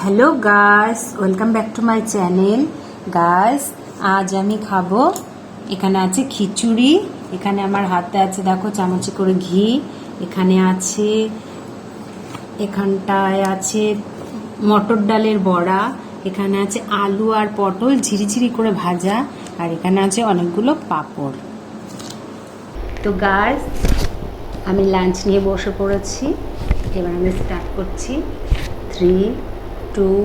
Hello guys, welcome back to my channel. Guys, আজ আমি খাবো, এখানে আছে খিচুড়ি, এখানে আমার হাতে আছে দেখো চামচে করে ঘি, এখানে আছে, এখানটায় আছে মটর ডালের বড়া, এখানে আছে আলু আর পটল ঝিরিঝিরি করে ভাজা, আর এখানে আছে অনেকগুলো পাঁপড়। তো গাইস, আমি লাঞ্চ নিয়ে বসে পড়েছি। এবার আমি স্টার্ট করছি। 3, 2,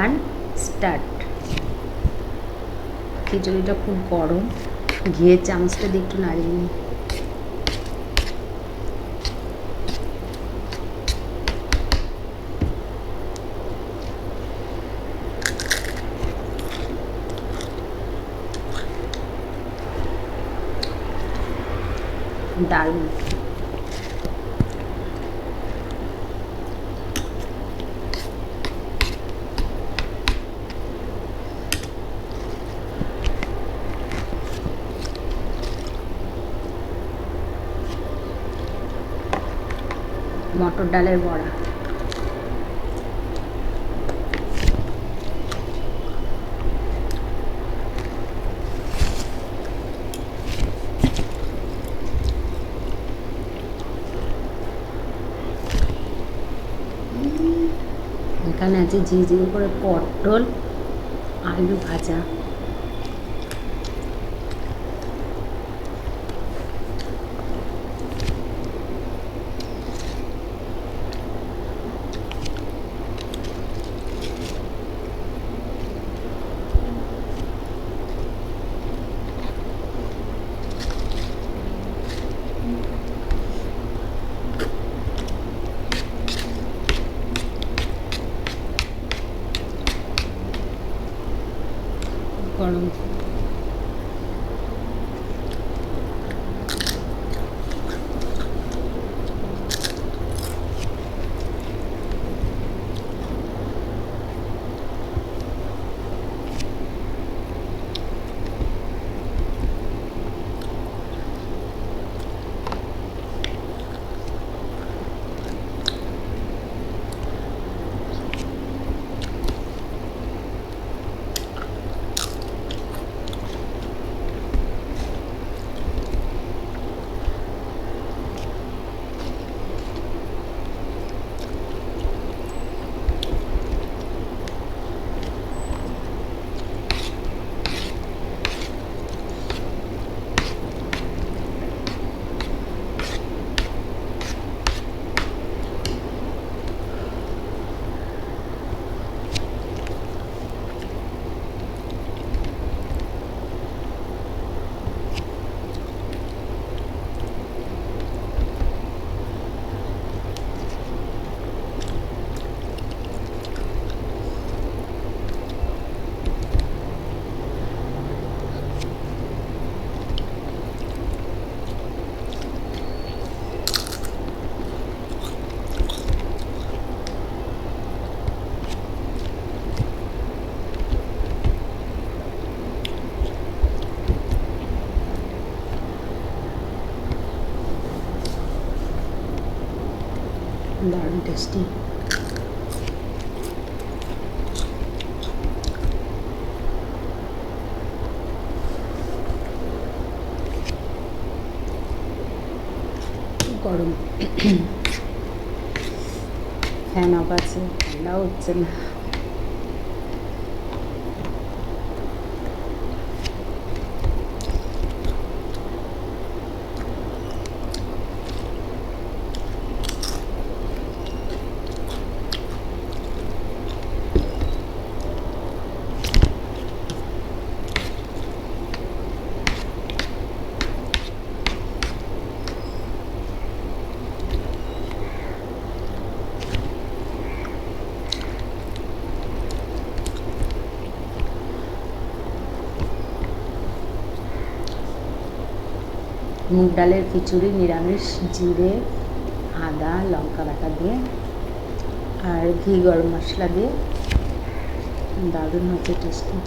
1 স্টার্ট। খিচুড়িটা খুব গরম, ঘিয়ের চামচটা দিয়ে একটু নাড়িয়ে নিই। দারুণ। মটর ডালের বড়া, এখানে আছে ঝিঝিরি করে পটল আলু ভাজা। গরম দারুণ টেস্টি। গরম, ফ্যান অফ আছে, ঠান্ডাও হচ্ছে না। মুগ ডালের খিচুড়ি নিরামিষ, জিরে আদা লঙ্কা বাটা দিয়ে আর ঘি গরম মশলা দিয়ে দারুণ হচ্ছে টেস্টি।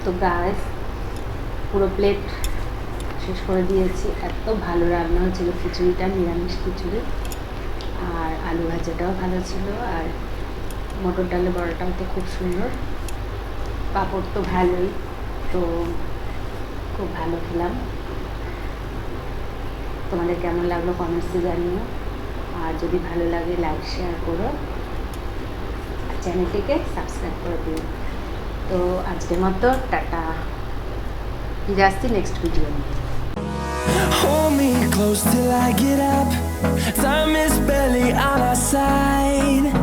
তো গাছ পুরো প্লেট শেষ করে দিয়েছি। এত ভালো রান্না হয়েছিল খিচুড়িটা, নিরামিষ খিচুড়ি, আর আলু ভাজাটাও ভালো ছিল, আর মটর ডালের বড়াটাও তো খুব সুন্দর, পাঁপড় তো ভালোই। তো খুব ভালো খেলাম। তোমাদের কেমন লাগলো কমেন্টসে জানিও, আর যদি ভালো লাগে লাইক শেয়ার করো, চ্যানেলটিকে সাবস্ক্রাইব করে দিও। তো আজকের মতো টাটা, যাচ্ছি নেক্সট ভিডিও নিয়ে। Hold me close till I get up. Time is barely on our side.